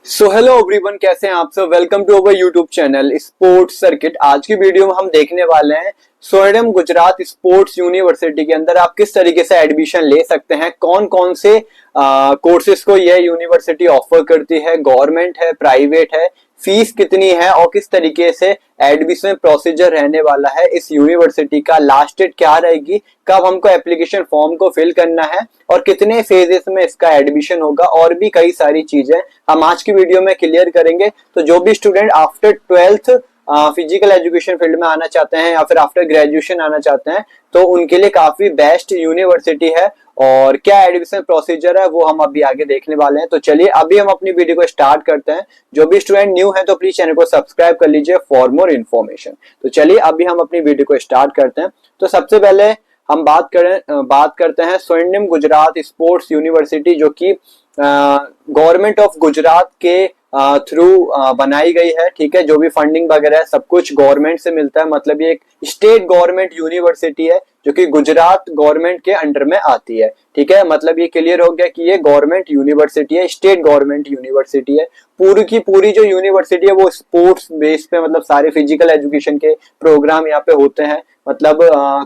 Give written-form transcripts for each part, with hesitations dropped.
So hello everyone, कैसे हैं आप सब। Welcome to our YouTube channel sports circuit. आज की वीडियो में हम देखने वाले हैं सोएडम गुजरात स्पोर्ट्स यूनिवर्सिटी के अंदर आप किस तरीके से एडमिशन ले सकते हैं, कौन कौन से कोर्सेज को यह यूनिवर्सिटी ऑफर करती है, गवर्नमेंट है, प्राइवेट है, फीस कितनी है और किस तरीके से एडमिशन प्रोसीजर रहने वाला है इस यूनिवर्सिटी का, लास्ट डेट क्या रहेगी, कब हमको एप्लीकेशन फॉर्म को फिल करना है और कितने फेजेस में इसका एडमिशन होगा, और भी कई सारी चीजें हम आज की वीडियो में क्लियर करेंगे। तो जो भी student after 12th physical education field में आना चाहते हैं या फिर आफ्टर ग्रेजुएशन आना चाहते हैं तो उनके लिए काफी बेस्ट यूनिवर्सिटी है। और क्या एडमिशन प्रोसीजर है वो हम अभी आगे देखने वाले हैं। तो चलिए अभी हम अपनी वीडियो को स्टार्ट करते हैं। जो भी स्टूडेंट न्यू है तो प्लीज चैनल को सब्सक्राइब कर लीजिए फॉर मोर इन्फॉर्मेशन। तो चलिए अभी हम अपनी वीडियो को स्टार्ट करते हैं। तो सबसे पहले हम बात करते हैं स्वर्णिम गुजरात स्पोर्ट्स यूनिवर्सिटी, जो कि गवर्नमेंट ऑफ गुजरात के थ्रू बनाई गई है। ठीक है, जो भी फंडिंग वगैरह सब कुछ गवर्नमेंट से मिलता है, मतलब ये एक स्टेट गवर्नमेंट यूनिवर्सिटी है जो कि गुजरात गवर्नमेंट के अंडर में आती है। ठीक है, मतलब ये क्लियर हो गया कि ये गवर्नमेंट यूनिवर्सिटी है, स्टेट गवर्नमेंट यूनिवर्सिटी है। पूरी की पूरी जो यूनिवर्सिटी है वो स्पोर्ट्स बेस पे, मतलब सारे फिजिकल एजुकेशन के प्रोग्राम यहाँ पे होते हैं, मतलब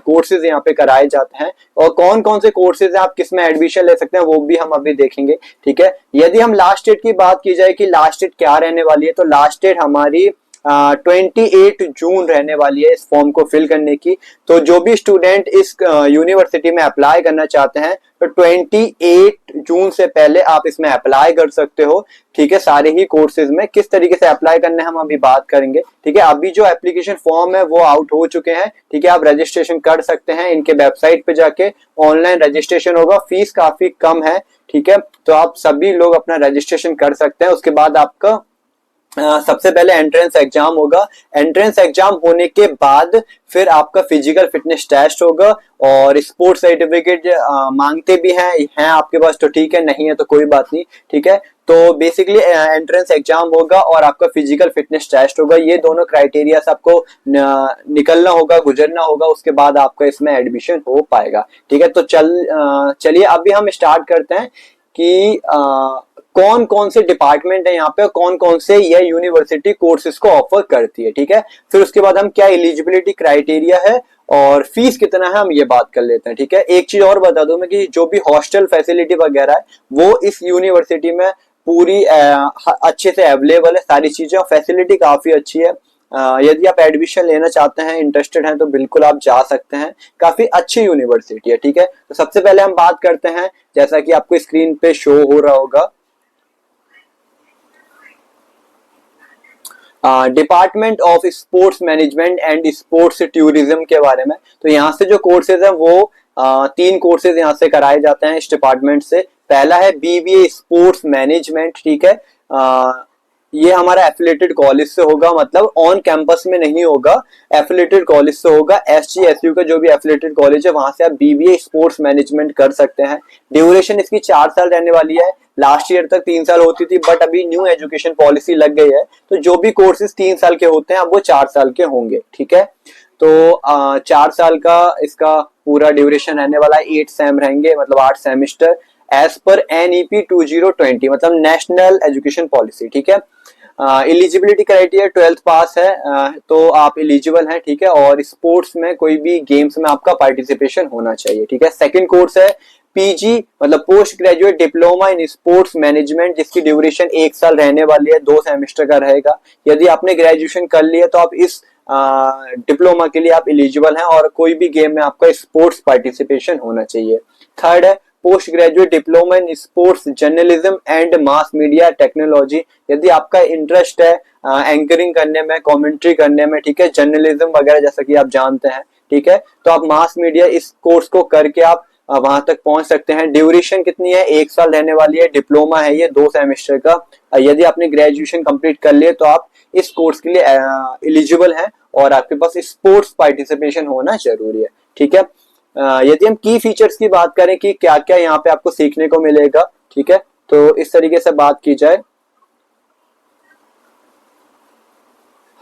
कोर्सेज यहाँ पे कराए जाते हैं। और कौन कौन से कोर्सेज आप किस में एडमिशन ले सकते हैं वो भी हम अभी देखेंगे। ठीक है, यदि हम लास्ट डेट की बात की जाए कि लास्ट डेट क्या रहने वाली है, तो लास्ट डेट हमारी 28 जून रहने वाली है इस फॉर्म को फिल करने की। तो जो भी स्टूडेंट इस यूनिवर्सिटी में अप्लाई करना चाहते हैं तो 28 जून से पहले आप इसमें अप्लाई कर सकते हो। ठीक है, सारे ही कोर्सेज में किस तरीके से अप्लाई करने हम अभी बात करेंगे। ठीक है, अभी जो एप्लीकेशन फॉर्म है वो आउट हो चुके हैं। ठीक है, आप रजिस्ट्रेशन कर सकते हैं, इनके वेबसाइट पे जाके ऑनलाइन रजिस्ट्रेशन होगा, फीस काफी कम है। ठीक है, तो आप सभी लोग अपना रजिस्ट्रेशन कर सकते हैं। उसके बाद आपका सबसे पहले एंट्रेंस एग्जाम होगा। एंट्रेंस एग्जाम होने के बाद फिर आपका फिजिकल फिटनेस टेस्ट होगा और स्पोर्ट्स सर्टिफिकेट मांगते भी हैं आपके पास तो ठीक है, नहीं है तो कोई बात नहीं। ठीक है, तो बेसिकली एंट्रेंस एग्जाम होगा और आपका फिजिकल फिटनेस टेस्ट होगा। ये दोनों क्राइटेरिया आपको निकलना होगा, गुजरना होगा, उसके बाद आपका इसमें एडमिशन हो पाएगा। ठीक है, तो चलिए अभी हम स्टार्ट करते हैं कि कौन कौन से डिपार्टमेंट है यहाँ पे, कौन कौन से यह यूनिवर्सिटी कोर्सेज को ऑफर करती है। ठीक है, फिर उसके बाद हम क्या एलिजिबिलिटी क्राइटेरिया है और फीस कितना है हम ये बात कर लेते हैं। ठीक है, एक चीज और बता दूं मैं कि जो भी हॉस्टल फैसिलिटी वगैरह है वो इस यूनिवर्सिटी में पूरी अच्छे से अवेलेबल है, सारी चीजें और फैसिलिटी काफी अच्छी है। यदि आप एडमिशन लेना चाहते हैं, इंटरेस्टेड हैं तो बिल्कुल आप जा सकते हैं, काफी अच्छी यूनिवर्सिटी है। ठीक है, तो सबसे पहले हम बात करते हैं, जैसा कि आपको स्क्रीन पे शो हो रहा होगा, department of sports management and sports tourism के बारे में। तो यहाँ से जो कोर्सेज है वो 3 कोर्सेज यहाँ से कराए जाते हैं इस डिपार्टमेंट से। पहला है बीबीए स्पोर्ट्स मैनेजमेंट। ठीक है, ये हमारा एफिलिएटेड कॉलेज से होगा, मतलब ऑन कैंपस में नहीं होगा, एफिलिएटेड कॉलेज से होगा। एसजीएसयू का जो भी एफिलिएटेड कॉलेज है वहां से आप बीबीए स्पोर्ट्स मैनेजमेंट कर सकते हैं। ड्यूरेशन इसकी 4 साल रहने वाली है। लास्ट ईयर तक 3 साल होती थी, बट अभी न्यू एजुकेशन पॉलिसी लग गई है तो जो भी कोर्सेज 3 साल के होते हैं अब वो 4 साल के होंगे। ठीक है, तो 4 साल का इसका पूरा ड्यूरेशन रहने वाला है। 8 सेम रहेंगे, मतलब 8 सेमेस्टर एज पर NEP 2020, मतलब नेशनल एजुकेशन पॉलिसी। ठीक है, एलिजिबिलिटी क्राइटेरिया 12th पास है तो आप एलिजिबल हैं। ठीक है, और स्पोर्ट्स में कोई भी गेम्स में आपका पार्टिसिपेशन होना चाहिए। ठीक है, सेकंड कोर्स है पीजी, मतलब post graduate diploma in sports management, जिसकी ड्यूरेशन 1 साल रहने वाली है, 2 सेमेस्टर का रहेगा। यदि आपने ग्रेजुएशन कर लिया तो आप इस डिप्लोमा के लिए आप एलिजिबल हैं और कोई भी गेम में आपका स्पोर्ट्स पार्टिसिपेशन होना चाहिए। थर्ड है post graduate diploma in sports journalism and mass media technology. यदि आपका इंटरेस्ट है एंकरिंग करने में, कमेंट्री करने में, ठीक है, जर्नलिज्म वगैरह जैसा कि आप जानते हैं, ठीक है, तो आप मास मीडिया इस कोर्स को करके आप वहां तक पहुंच सकते हैं। ड्यूरेशन कितनी है, 1 साल रहने वाली है, डिप्लोमा है ये 2 सेमेस्टर का। यदि आपने ग्रेजुएशन कंप्लीट कर लिया तो आप इस कोर्स के लिए एलिजिबल हैं और आपके पास स्पोर्ट्स पार्टिसिपेशन होना जरूरी है। ठीक है, यदि हम की फीचर्स की बात करें कि क्या क्या यहाँ पे आपको सीखने को मिलेगा, ठीक है, तो इस तरीके से बात की जाए,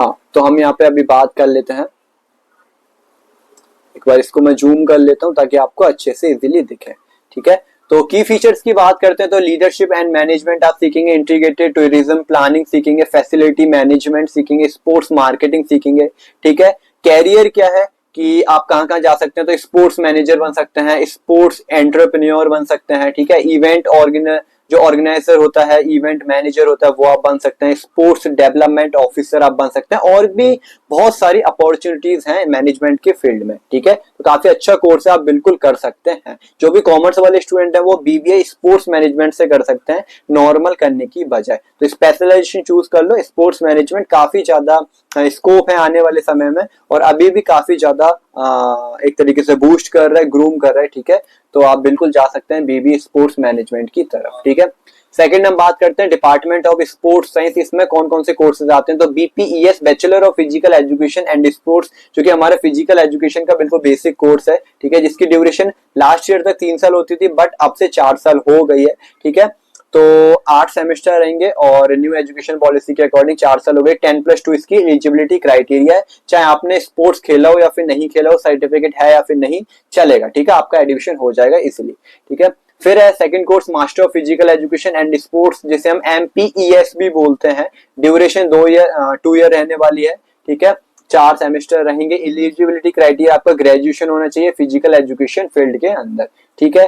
हाँ, तो हम यहाँ पे अभी बात कर लेते हैं। एक बार इसको मैं जूम कर लेता हूं ताकि आपको अच्छे से इजीली दिखे। ठीक है, तो की फीचर्स की बात करते हैं तो लीडरशिप एंड मैनेजमेंट आप सीखेंगे, इंटीग्रेटेड टूरिज्म प्लानिंग सीखेंगे, फैसिलिटी मैनेजमेंट सीखेंगे, स्पोर्ट्स मार्केटिंग सीखेंगे। ठीक है, कैरियर क्या है कि आप कहाँ कहाँ जा सकते हैं, तो स्पोर्ट्स मैनेजर बन सकते हैं, स्पोर्ट्स एंटरप्रेन्योर बन सकते हैं। ठीक है, इवेंट जो ऑर्गेनाइजर होता है, इवेंट मैनेजर होता है, वो आप बन सकते हैं, स्पोर्ट्स डेवलपमेंट ऑफिसर आप बन सकते हैं, और भी बहुत सारी अपॉर्चुनिटीज हैं मैनेजमेंट के फील्ड में। ठीक है, तो काफी अच्छा कोर्स है, आप बिल्कुल कर सकते हैं। जो भी कॉमर्स वाले स्टूडेंट हैं वो बीबीए स्पोर्ट्स मैनेजमेंट से कर सकते हैं नॉर्मल करने की बजाय। तो स्पेशलाइजेशन चूज कर लो, स्पोर्ट्स मैनेजमेंट काफी ज्यादा स्कोप है आने वाले समय में, और अभी भी काफी ज्यादा एक तरीके से बूस्ट कर रहा है, ग्रूम कर रहा है। ठीक है, तो आप बिल्कुल जा सकते हैं बीबीए स्पोर्ट्स मैनेजमेंट की तरफ। ठीक है, सेकंड हम बात करते हैं डिपार्टमेंट ऑफ स्पोर्ट्स साइंस। इसमें कौन कौन से कोर्सेज आते हैं, तो BPES bachelor of physical education and sports, जो कि हमारे फिजिकल एजुकेशन का बिल्कुल बेसिक कोर्स है। ठीक है, जिसकी ड्यूरेशन लास्ट ईयर तक 3 साल होती थी, बट अब से 4 साल हो गई है। ठीक है, तो 8 सेमेस्टर रहेंगे, और न्यू एजुकेशन पॉलिसी के अकॉर्डिंग 4 साल हो गए। 10+2 इसकी एलिजिबिलिटी क्राइटेरिया है, चाहे आपने स्पोर्ट्स खेला हो या फिर नहीं खेला हो, सर्टिफिकेट है या फिर नहीं, चलेगा। ठीक है, आपका एडमिशन हो जाएगा इसीलिए। ठीक है, फिर है second course master of physical education and sports, जिसे हम एमपीईएस भी बोलते हैं। ड्यूरेशन 2 ईयर रहने वाली है। ठीक है, 4 सेमेस्टर रहेंगे। एलिजिबिलिटी क्राइटेरिया आपका ग्रेजुएशन होना चाहिए फिजिकल एजुकेशन फील्ड के अंदर। ठीक है,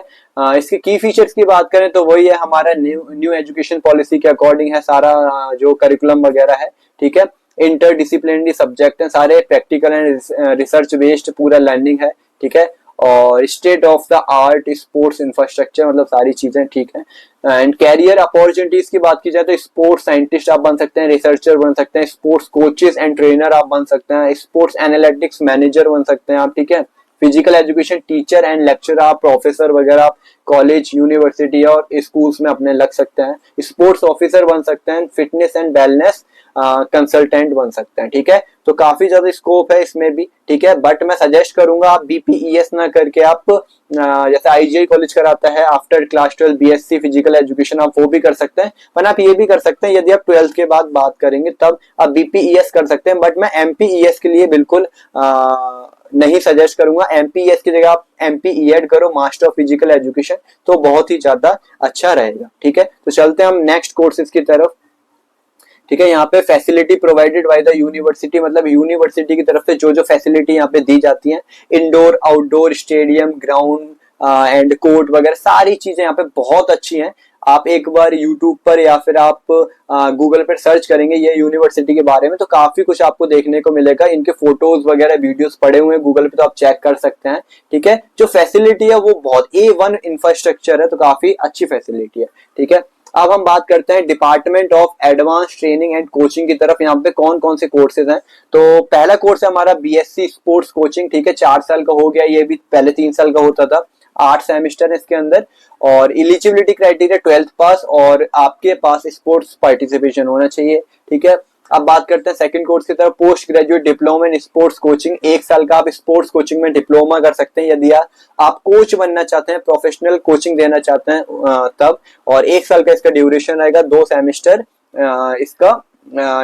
इसके की फीचर्स की बात करें तो वही है, हमारा न्यू एजुकेशन पॉलिसी के अकॉर्डिंग है सारा जो करिकुलम वगैरह है। ठीक है, इंटरडिसिप्लिनरी सब्जेक्ट है सारे, प्रैक्टिकल एंड रिसर्च बेस्ड पूरा लर्निंग है। ठीक है, और state of the art sports infrastructure, मतलब सारी चीजें ठीक है। एंड कैरियर अपॉर्चुनिटीज की बात की जाए तो स्पोर्ट्स साइंटिस्ट आप बन सकते हैं, रिसर्चर बन सकते हैं, स्पोर्ट्स कोचेस एंड ट्रेनर आप बन सकते हैं, स्पोर्ट्स एनालिटिक्स मैनेजर बन सकते हैं आप। ठीक है, physical education teacher and lecturer आप, प्रोफेसर वगैरह आप कॉलेज यूनिवर्सिटी और स्कूल्स में अपने लग सकते हैं। स्पोर्ट्स ऑफिसर बन सकते हैं, फिटनेस एंड वेलनेस कंसल्टेंट बन सकते हैं। ठीक है, तो काफी ज्यादा स्कोप है इसमें भी। ठीक है, बट मैं सजेस्ट करूंगा आप बीपीईएस ना करके आप जैसे आईजीआई कॉलेज कराता है after class 12 BSc physical education, आप वो भी कर सकते हैं। पर आप ये भी कर सकते हैं, यदि आप 12th के बाद बात करेंगे तब आप बीपीईएस कर सकते हैं, बट मैं एमपीईएस के लिए बिल्कुल नहीं सजेस्ट करूंगा। एमपीईएस की जगह आप एमपीईएड करो, मास्टर ऑफ फिजिकल एजुकेशन, तो बहुत ही ज्यादा अच्छा रहेगा। ठीक है, तो चलते हैं हम नेक्स्ट कोर्सेज की तरफ। ठीक है, यहाँ पे facility provided by the university, मतलब यूनिवर्सिटी की तरफ से जो जो फैसिलिटी यहाँ पे दी जाती हैं, indoor outdoor stadium ground and court वगैरह सारी चीजें यहाँ पे बहुत अच्छी हैं। आप एक बार यूट्यूब पर या फिर आप गूगल पर सर्च करेंगे ये यूनिवर्सिटी के बारे में, तो काफी कुछ आपको देखने को मिलेगा। इनके फोटोज वगैरह वीडियोस पड़े हुए हैं गूगल पे, तो आप चेक कर सकते हैं। ठीक है, जो फैसिलिटी है वो बहुत A1 इंफ्रास्ट्रक्चर है, तो काफी अच्छी फैसिलिटी है। ठीक है, अब हम बात करते हैं department of advance training and coaching की तरफ। यहाँ पे कौन कौन से कोर्सेज हैं, तो पहला कोर्स है हमारा बीएससी स्पोर्ट्स कोचिंग। ठीक है, 4 साल का हो गया, ये भी पहले 3 साल का होता था। 8 सेमेस्टर है इसके अंदर, और एलिजिबिलिटी क्राइटेरिया 12th पास, और आपके पास स्पोर्ट्स पार्टिसिपेशन होना चाहिए। ठीक है, अब बात करते हैं सेकंड कोर्स की तरफ, post graduate diploma in sports coaching. 1 साल का आप स्पोर्ट्स कोचिंग में डिप्लोमा कर सकते हैं यदि आप कोच बनना चाहते हैं, प्रोफेशनल कोचिंग देना चाहते हैं तब। और 1 साल का इसका ड्यूरेशन रहेगा, 2 सेमेस्टर इसका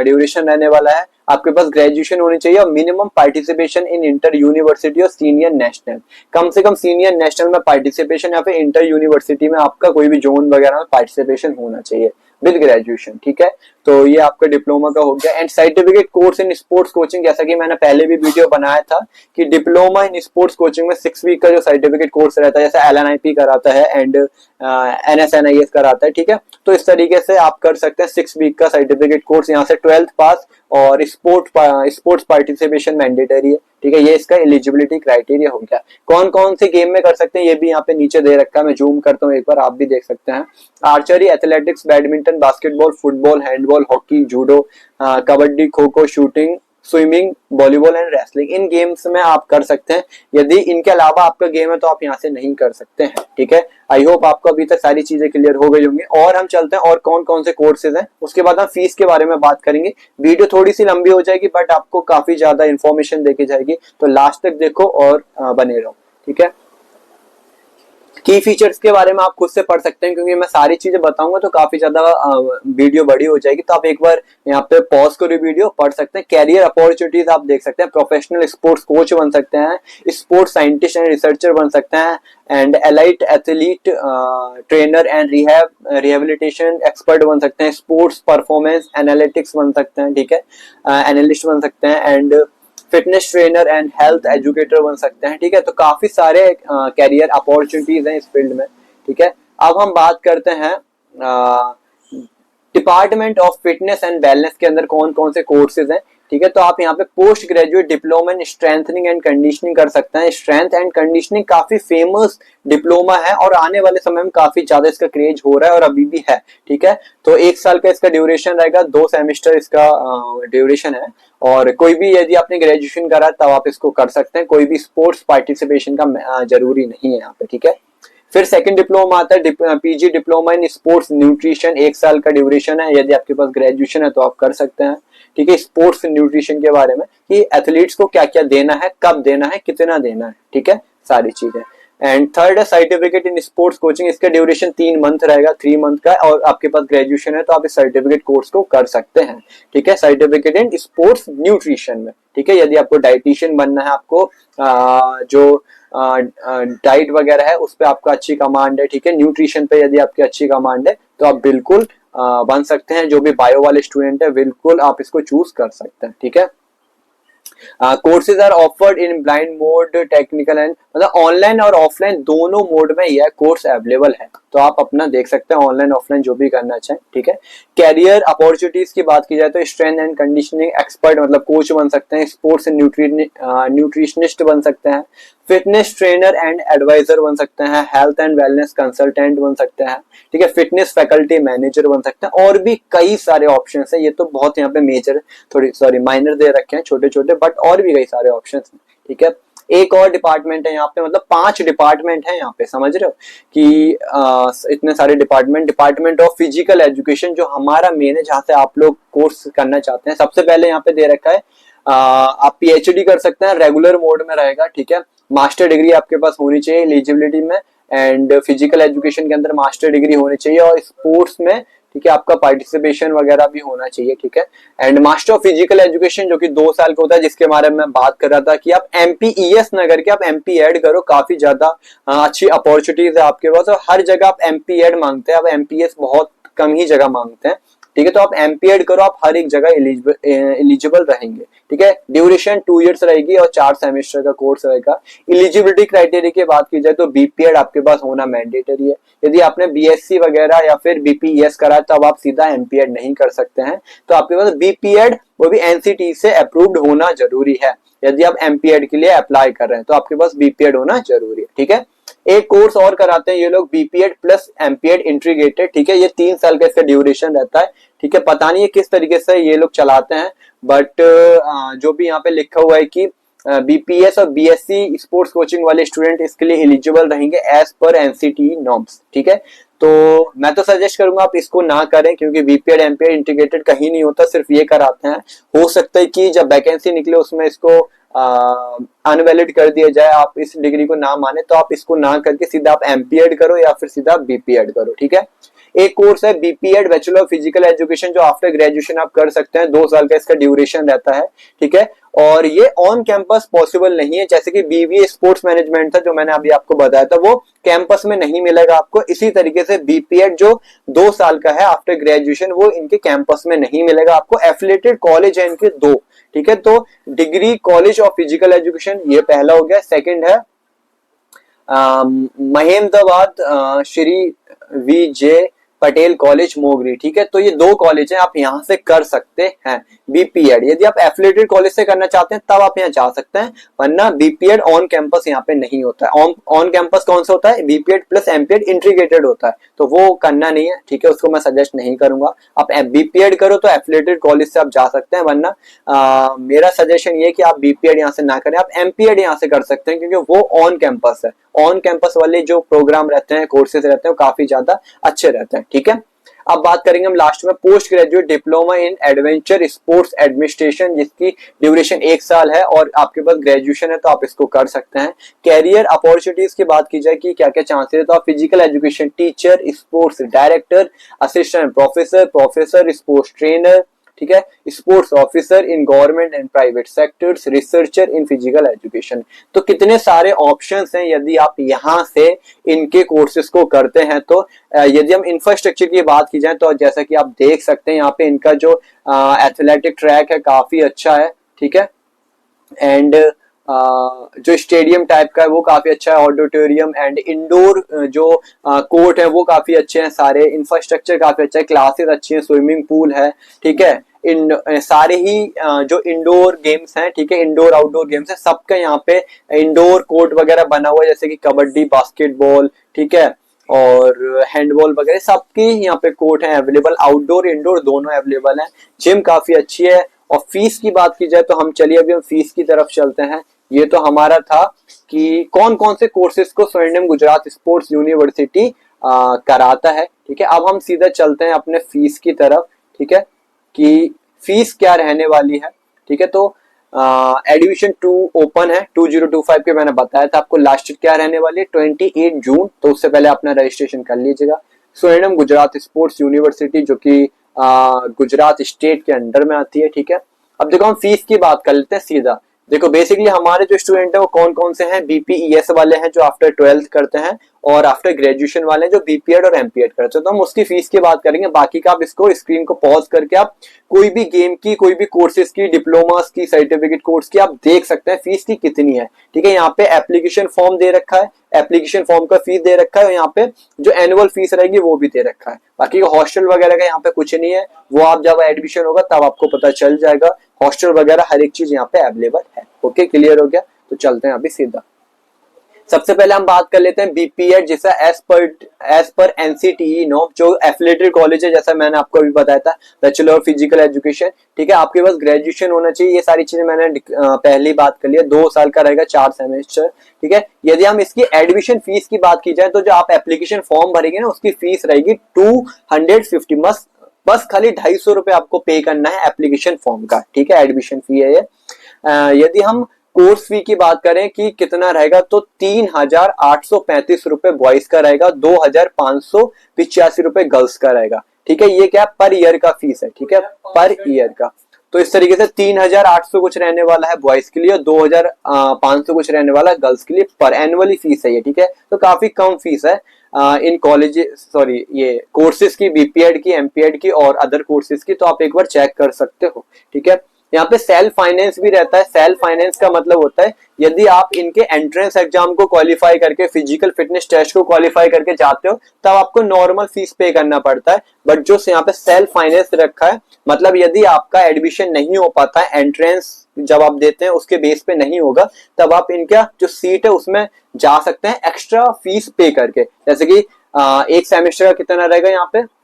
ड्यूरेशन रहने वाला है। आपके पास ग्रेजुएशन होनी चाहिए, और minimum participation in inter university और सीनियर नेशनल, कम से कम सीनियर नेशनल में पार्टिसिपेशन, या फिर इंटर यूनिवर्सिटी में आपका कोई भी जोन वगैरह में पार्टिसिपेशन होना चाहिए विद ग्रेजुएशन। ठीक है, तो ये आपका डिप्लोमा का हो गया। And certificate course in sports coaching, जैसा कि मैंने पहले भी वीडियो बनाया था कि डिप्लोमा इन स्पोर्ट्स कोचिंग में 6 वीक का जो सर्टिफिकेट कोर्स रहता है, जैसे LNIP कराता है एंड NSNIS कराता है। ठीक है, तो इस तरीके से आप कर सकते हैं 6 वीक का सर्टिफिकेट कोर्स, यहाँ से 12th पास, और स्पोर्ट्स पार्टिसिपेशन मैंडेटरी है। ठीक है, ये इसका एलिजिबिलिटी क्राइटेरिया हो गया। कौन कौन से गेम में कर सकते हैं ये भी यहाँ पे नीचे दे रखा है, मैं जूम करता हूँ एक बार, आप भी देख सकते हैं। Archery, athletics, badminton, basketball, football, handball, hockey, judo, kabaddi, kho kho, shooting, swimming, volleyball and wrestling, in games में आप कर सकते हैं। यदि इनके अलावा आपका गेम है तो आप यहाँ से नहीं कर सकते हैं। ठीक है, आई होप आपको अभी तक सारी चीजें क्लियर हो गई होंगी। और हम चलते हैं और कौन कौन से कोर्सेज हैं, उसके बाद हम फीस के बारे में बात करेंगे। वीडियो थोड़ी सी लंबी हो जाएगी, बट आपको काफी ज्यादा इन्फॉर्मेशन देके जाएगी, तो लास्ट तक देखो और बने रहो। ठीक है, की फीचर्स के बारे में आप खुद से पढ़ सकते हैं, क्योंकि मैं सारी चीजें बताऊंगा तो काफी ज्यादा वीडियो बड़ी हो जाएगी, तो आप एक बार यहाँ पे पॉज करो वीडियो, पढ़ सकते हैं। कैरियर अपॉर्चुनिटीज आप देख सकते हैं, प्रोफेशनल स्पोर्ट्स कोच बन सकते हैं, स्पोर्ट्स साइंटिस्ट एंड रिसर्चर बन सकते हैं, and elite athlete trainer and rehabilitation expert बन सकते हैं, स्पोर्ट्स परफॉर्मेंस एनालिटिक्स बन सकते हैं, ठीक है, एनालिस्ट बन सकते हैं, and fitness trainer and health educator बन सकते हैं, ठीक है। तो काफी सारे कैरियर अपॉर्चुनिटीज हैं इस फील्ड में, ठीक है। अब हम बात करते हैं department of fitness and wellness के अंदर कौन कौन से कोर्सेज हैं, ठीक है। तो आप यहाँ पे post graduate diploma in strengthening and conditioning कर सकते हैं। स्ट्रेंथ एंड कंडीशनिंग काफी फेमस डिप्लोमा है और आने वाले समय में काफी ज्यादा इसका क्रेज हो रहा है और अभी भी है, ठीक है। तो 1 साल का इसका ड्यूरेशन रहेगा, 2 सेमेस्टर इसका ड्यूरेशन है, और कोई भी यदि आपने ग्रेजुएशन करा तब आप इसको कर सकते हैं, कोई भी स्पोर्ट्स पार्टिसिपेशन का जरूरी नहीं है यहाँ पे, ठीक है। फिर सेकंड डिप्लोमा आता है PG diploma in sports nutrition, 1 साल का ड्यूरेशन है, यदि आपके पास ग्रेजुएशन है तो आप कर सकते हैं, ठीक है। स्पोर्ट्स न्यूट्रिशन के बारे में कि एथलीट्स को क्या क्या देना है, कब देना है, कितना देना है, ठीक है, सारी चीजें। एंड थर्ड है सर्टिफिकेट इन स्पोर्ट्स कोचिंग, इसका ड्यूरेशन 3 मंथ रहेगा, 3 मंथ का, और आपके पास ग्रेजुएशन है तो आप इस सर्टिफिकेट कोर्स को कर सकते हैं, ठीक है। सर्टिफिकेट इन स्पोर्ट्स न्यूट्रिशन में, ठीक है। यदि आपको डाइटिशियन बनना है, आपको जो डाइट वगैरह है उस पर आपका अच्छी कमांड है, ठीक है, न्यूट्रिशन पे यदि आपकी अच्छी कमांड है तो आप बिल्कुल बन सकते हैं। जो भी बायो वाले स्टूडेंट है बिल्कुल आप इसको चूज कर सकते हैं, ठीक है। Courses are offered in blended mode, technical and, मतलब ऑनलाइन और ऑफलाइन दोनों मोड में यह कोर्स अवेलेबल है, तो आप अपना देख सकते हैं ऑनलाइन ऑफलाइन जो भी करना चाहें, ठीक है। कैरियर अपॉर्चुनिटीज की बात की जाए तो स्ट्रेंथ एंड कंडीशनिंग एक्सपर्ट मतलब कोच बन सकते हैं, स्पोर्ट्स न्यूट्रिशनिस्ट बन सकते हैं, फिटनेस ट्रेनर एंड एडवाइजर बन सकते हैं, हेल्थ एंड वेलनेस कंसल्टेंट बन सकते हैं, ठीक है, फिटनेस फैकल्टी मैनेजर बन सकते हैं, और भी कई सारे ऑप्शन है। ये तो बहुत यहाँ पे मेजर थोड़ी माइनर दे रखे हैं छोटे छोटे, बट और भी कई सारे ऑप्शन हैं, ठीक है। एक और डिपार्टमेंट है यहाँ पे, मतलब 5 डिपार्टमेंट है यहाँ पे, समझ रहे हो कि इतने सारे डिपार्टमेंट ऑफ फिजिकल एजुकेशन जो हमारा मेन है, जहाँ से आप लोग कोर्स करना चाहते हैं। सबसे पहले यहाँ पे दे रखा है आप पीएचडी कर सकते हैं, रेगुलर मोड में रहेगा, ठीक है। मास्टर डिग्री आपके पास होनी चाहिए एलिजिबिलिटी में, एंड फिजिकल एजुकेशन के अंदर मास्टर डिग्री होनी चाहिए, और स्पोर्ट्स में, ठीक है, आपका पार्टिसिपेशन वगैरह भी होना चाहिए, ठीक है। And master of physical education जो कि 2 साल का होता है, जिसके बारे में मैं बात कर रहा था कि आप एमपीईएस ना करके आप एमपी एड करो, काफी ज्यादा अच्छी अपॉर्चुनिटीज है आपके पास, और हर जगह आप एमपी एड मांगते हैं, अब एमपीएस बहुत कम ही जगह मांगते हैं, ठीक है। तो आप एमपी एड करो, आप हर एक जगह एलिजिबल रहेंगे, ठीक है। ड्यूरेशन 2 इयर्स रहेगी और 4 सेमेस्टर का कोर्स रहेगा। एलिजिबिलिटी क्राइटेरिया की बात की जाए तो बीपीएड आपके पास होना मैंडेटरी है। यदि आपने बीएससी वगैरह या फिर बीपीएस करा तो अब आप सीधा एमपीएड नहीं कर सकते हैं, तो आपके पास बीपीएड वो भी एनसीटी से अप्रूव्ड होना जरूरी है। यदि आप एमपीएड के लिए अप्लाई कर रहे हैं तो आपके पास बीपीएड होना जरूरी है, ठीक है। एक कोर्स और कराते हैं ये लोग, बीपीएड प्लस एमपीएड इंटीग्रेटेड, ठीक है। ये 3 साल का इसका ड्यूरेशन रहता है, ठीक है। पता नहीं है किस तरीके से ये लोग चलाते हैं, बट जो भी यहाँ पे लिखा हुआ है कि बीपीएस और बीएससी स्पोर्ट्स कोचिंग वाले स्टूडेंट इसके लिए एलिजिबल रहेंगे एज पर एनसीटी नॉर्म्स, ठीक है। तो मैं तो सजेस्ट करूंगा आप इसको ना करें, क्योंकि बीपीएड एमपीएड इंटीग्रेटेड कहीं नहीं होता, सिर्फ ये कराते हैं। हो सकता है कि जब वैकेंसी निकले उसमें इसको अनवैलिड कर दिया जाए, आप इस डिग्री को ना माने, तो आप इसको ना करके सीधा आप एमपीएड करो या फिर सीधा बीपीएड करो, ठीक है। एक कोर्स है BPEd bachelor of physical education, जो आफ्टर ग्रेजुएशन आप कर सकते हैं, 2 साल का इसका ड्यूरेशन रहता है, ठीक है। और ये ऑन कैंपस पॉसिबल नहीं है, जैसे कि बीबीए स्पोर्ट्स मैनेजमेंट था जो मैंने अभी आपको बताया था, वो कैंपस में नहीं मिलेगा आपको। इसी तरीके से बीपीएड जो 2 साल का है आफ्टर ग्रेजुएशन, वो इनके कैंपस में नहीं मिलेगा आपको। एफिलिएटेड कॉलेज है इनके 2, ठीक है। तो degree college of physical education ये पहला हो गया। सेकंड है महेमदाबाद श्री वी.जे. पटेल कॉलेज मोगरी, ठीक है। तो ये 2 कॉलेज हैं, आप यहाँ से कर सकते हैं बीपीएड। यदि आप एफिलिएटेड कॉलेज से करना चाहते हैं तब आप यहाँ जा सकते हैं, वरना बीपीएड ऑन कैंपस यहाँ पे नहीं होता है। ऑन कैंपस कौन सा होता है? बीपीएड प्लस एमपीएड इंटीग्रेटेड होता है, तो वो करना नहीं है, ठीक है। उसको मैं सजेस्ट नहीं करूंगा। आप बीपीएड करो तो एफिलिएटेड कॉलेज से आप जा सकते हैं, वरना मेरा सजेशन ये कि आप बीपीएड यहाँ से ना करें, आप एमपीएड यहाँ से कर सकते हैं, क्योंकि वो ऑन कैंपस है। ऑन कैंपस वाले जो प्रोग्राम रहते हैं, कोर्सेज रहते हैं, वो काफी ज्यादा अच्छे रहते हैं, ठीक है। अब बात करेंगे हम लास्ट में post graduate diploma in adventure sports administration, जिसकी ड्यूरेशन 1 साल है और आपके पास ग्रेजुएशन है तो आप इसको कर सकते हैं। कैरियर अपॉर्चुनिटीज की बात की जाए कि क्या क्या चांसेस है, तो आप physical education teacher, sports director, assistant professor, professor, sports trainer, ठीक है, sports officer in government and private sectors, researcher in physical education. तो कितने सारे ऑप्शंस हैं यदि आप यहाँ से इनके कोर्सेज को करते हैं। तो यदि हम इंफ्रास्ट्रक्चर की बात की जाए तो जैसा कि आप देख सकते हैं यहाँ पे इनका जो एथलेटिक ट्रैक है काफी अच्छा है, ठीक है, एंड जो स्टेडियम टाइप का है वो काफी अच्छा है, ऑडिटोरियम एंड इंडोर जो कोर्ट है वो काफी अच्छे हैं, सारे इंफ्रास्ट्रक्चर काफी अच्छा है, क्लासेस अच्छी है, स्विमिंग पूल है, ठीक है, इन सारे ही जो इंडोर गेम्स हैं, ठीक है, इंडोर आउटडोर गेम्स है, सबका यहाँ पे इंडोर कोर्ट वगैरह बना हुआ है, जैसे कि कबड्डी, बास्केटबॉल, ठीक है, और हैंडबॉल वगैरह सबकी यहाँ पे कोर्ट है अवेलेबल, आउटडोर इंडोर दोनों अवेलेबल है। जिम काफी अच्छी है। और फीस की बात की जाए तो हम चलिए अभी हम फीस की तरफ चलते हैं। ये तो हमारा था कि कौन कौन से कोर्सेज को स्वर्णिम गुजरात स्पोर्ट्स यूनिवर्सिटी कराता है, ठीक है। अब हम सीधा चलते हैं अपने फीस की तरफ, ठीक है, कि फीस क्या रहने वाली है, ठीक है। तो एडमिशन 2 ओपन है, 2025 के मैंने बताया था आपको। लास्ट डेट क्या रहने वाली है 28 जून, तो उससे पहले अपना रजिस्ट्रेशन कर लीजिएगा। स्वर्णिम गुजरात स्पोर्ट्स यूनिवर्सिटी जो कि गुजरात स्टेट के अंडर में आती है, ठीक है। अब देखो हम फीस की बात कर लेते हैं सीधा। देखो बेसिकली हमारे जो स्टूडेंट है वो कौन कौन से हैं, बीपीईएस वाले हैं जो आफ्टर 12th करते हैं, और आफ्टर ग्रेजुएशन वाले हैं जो बीपीएड और एमपीएड करते हैं। तो हम उसकी फीस की बात करेंगे, बाकी का आप इसको स्क्रीन को पॉज करके आप कोई भी गेम की, कोई भी कोर्सेज की, डिप्लोमास की, सर्टिफिकेट कोर्स की आप देख सकते हैं फीस की कितनी है, ठीक है। यहाँ पे एप्लीकेशन फॉर्म दे रखा है, एप्लीकेशन फॉर्म का फीस दे रखा है, और यहाँ पे जो एनुअल फीस रहेगी वो भी दे रखा है। बाकी हॉस्टल वगैरह का यहाँ पे कुछ नहीं है, वो आप जब एडमिशन होगा तब आपको पता चल जाएगा। हॉस्टल वगैरह हर एक चीज यहाँ पे अवेलेबल है। ओके, क्लियर हो गया। तो चलते हैं अभी सीधा। सबसे पहले हम बात कर लेते हैं बीपीएड, जैसा एज पर एनसीटीई नॉर्म, जो एफिलिएटेड कॉलेज है, जैसा मैंने आपको अभी बताया था, बैचलर ऑफ फिजिकल एजुकेशन, ठीक है। आपके पास ग्रेजुएशन होना चाहिए, ये सारी चीजें मैंने पहली बात कर लिया। 2 साल का रहेगा, 4 सेमेस्टर, ठीक है। यदि हम इसकी एडमिशन फीस की बात की जाए तो जो आप एप्लीकेशन फॉर्म भरेंगे ना उसकी फीस रहेगी 250, बस खाली 250 रुपए आपको पे करना है एप्लीकेशन फॉर्म का, ठीक है। एडमिशन फी है ये। यदि हम कोर्स फी की बात करें कि कितना रहेगा तो 3835 रुपए बॉयज का रहेगा, 2585 रुपए गर्ल्स का रहेगा, ठीक है। ये क्या पर ईयर का फीस है, ठीक है, पर ईयर का। तो इस तरीके से 3800 कुछ रहने वाला है बॉयज के लिए, 2500 कुछ रहने वाला है गर्ल्स के लिए, पर एनुअली फीस है ये, ठीक है। तो काफी कम फीस है इन कॉलेज, सॉरी ये कोर्सेज की, बीपीएड की, एमपीएड की और अदर कोर्सेज की। तो आप एक बार चेक कर सकते हो, ठीक है। यहाँ पे सेल्फ फाइनेंस भी रहता है। सेल्फ फाइनेंस का मतलब होता है यदि आप इनके एंट्रेंस एग्जाम को क्वालिफाई करके, फिजिकल फिटनेस टेस्ट को क्वालिफाई करके जाते हो तब आपको नॉर्मल फीस पे करना पड़ता है, बट जो यहाँ पे सेल्फ फाइनेंस रखा है, मतलब यदि आपका एडमिशन नहीं हो पाता है, एंट्रेंस जब आप देते हैं उसके बेस पे नहीं होगा, तब आप इनका जो सीट है उसमें जा सकते हैं एक्स्ट्रा फीस पे करके। जैसे कि एक सेमेस्टर का कितना रहेगा यहाँ पे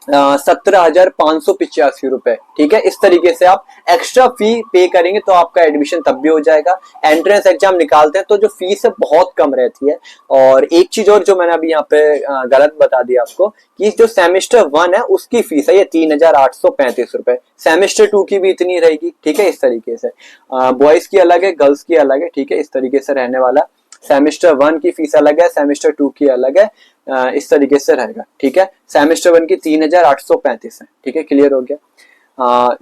17,585 रुपए, ठीक है। इस तरीके से आप एक्स्ट्रा फी पे करेंगे तो आपका एडमिशन तब भी हो जाएगा। एंट्रेंस एग्जाम निकालते हैं तो जो फीस है बहुत कम रहती है। और एक चीज और जो मैंने अभी यहाँ पे गलत बता दिया आपको, कि जो सेमेस्टर 1 है उसकी फीस है ये 3835 रुपए, सेमेस्टर 2 की भी इतनी रहेगी, ठीक है। इस तरीके से बॉयज की अलग है, गर्ल्स की अलग है, ठीक है। इस तरीके से रहने वाला, सेमेस्टर 1 की फीस अलग है, सेमेस्टर 2 की अलग है, इस तरीके से रहेगा, ठीक है। सेमेस्टर 1 की 3835 है, ठीक है, क्लियर हो गया।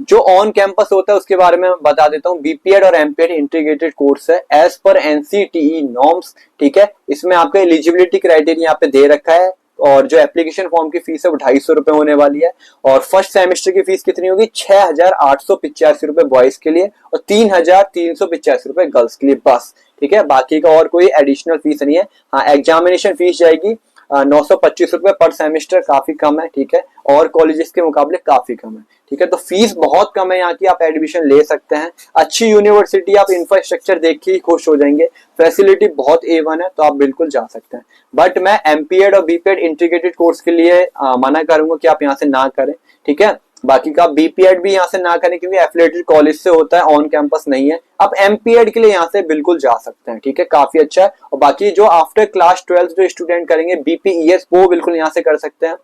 जो ऑन कैंपस होता है उसके बारे में बता देता हूँ। बीपीएड और एमपीएड इंटीग्रेटेड कोर्स है एज पर एनसीटीई नॉर्म्स, ठीक है। इसमें आपका एलिजिबिलिटी क्राइटेरिया यहाँ पे दे रखा है, और जो एप्लीकेशन फॉर्म की फीस है वो 250 रुपए होने वाली है। और फर्स्ट सेमेस्टर की फीस कितनी होगी 6885 रुपए बॉयज के लिए, और 3385 रुपए गर्ल्स के लिए, बस, ठीक है। बाकी का और कोई एडिशनल फीस नहीं है। हाँ, एग्जामिनेशन फीस जाएगी 925 रुपए पर सेमेस्टर, काफी कम है, ठीक है, और कॉलेजेस के मुकाबले काफी कम है, ठीक है। तो फीस बहुत कम है यहाँ की, आप एडमिशन ले सकते हैं। अच्छी यूनिवर्सिटी, आप इंफ्रास्ट्रक्चर देख के ही खुश हो जाएंगे, फैसिलिटी बहुत A1 है, तो आप बिल्कुल जा सकते हैं। बट मैं एमपीएड और बीपीएड इंटीग्रेटेड कोर्स के लिए मना करूंगा कि आप यहाँ से ना करें, ठीक है। बाकी का बीपीएड भी यहाँ से ना करें क्योंकि एफिलिएटेड कॉलेज से होता है, ऑन कैंपस नहीं है। आप एमपीएड के लिए यहाँ से बिल्कुल जा सकते हैं, ठीक है, काफी अच्छा है। और बाकी जो आफ्टर क्लास 12 जो स्टूडेंट करेंगे बीपीईएस, वो बिल्कुल यहाँ से कर सकते हैं।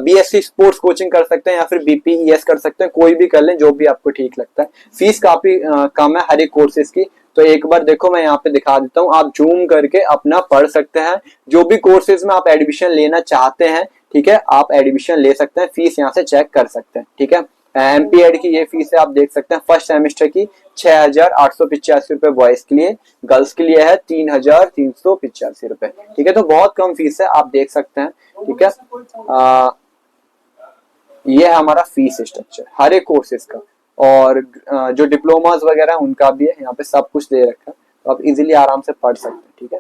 बीएससी स्पोर्ट्स कोचिंग कर सकते हैं या फिर बीपीईएस कर सकते हैं, कोई भी कर लें जो भी आपको ठीक लगता है। फीस काफी कम है हर एक कोर्सेज की। तो एक बार देखो मैं यहाँ पे दिखा देता हूँ, आप जूम करके अपना पढ़ सकते हैं जो भी कोर्सेज में आप एडमिशन लेना चाहते हैं, ठीक है, आप एडमिशन ले सकते हैं। फीस यहाँ से चेक कर सकते हैं, ठीक है। एमपीएड की ये फीस है, आप देख सकते हैं फर्स्ट सेमेस्टर की 6,885 रुपए बॉयज के लिए, गर्ल्स के लिए है 3,385 रुपए, ठीक है। तो बहुत कम फीस है, आप देख सकते हैं, ठीक है। ये है हमारा फीस स्ट्रक्चर हर एक कोर्सेज का। और जो डिप्लोमास वगैरह उनका भी है, यहाँ पे सब कुछ दे रखा है, तो आप इजीली आराम से पढ़ सकते हैं, ठीक है।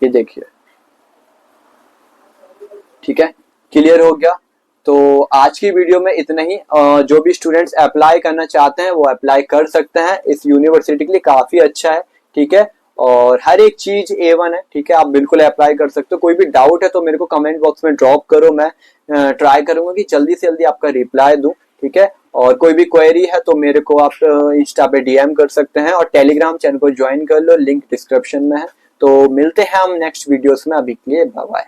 ये देखिए, ठीक है, क्लियर हो गया। तो आज की वीडियो में इतना ही। जो भी स्टूडेंट्स अप्लाई करना चाहते हैं वो अप्लाई कर सकते हैं, इस यूनिवर्सिटी के लिए काफी अच्छा है, ठीक है। और हर एक चीज A1 है, ठीक है, आप बिल्कुल अप्लाई कर सकते हो। कोई भी डाउट है तो मेरे को कमेंट बॉक्स में ड्रॉप करो, मैं ट्राई करूंगा कि जल्दी से जल्दी आपका रिप्लाई दूं, ठीक है। और कोई भी क्वेरी है तो मेरे को आप इंस्टा पे डीएम कर सकते हैं, और टेलीग्राम चैनल को ज्वाइन कर लो, लिंक डिस्क्रिप्शन में है। तो मिलते हैं हम नेक्स्ट वीडियोस में, अभी के लिए बाय बाय।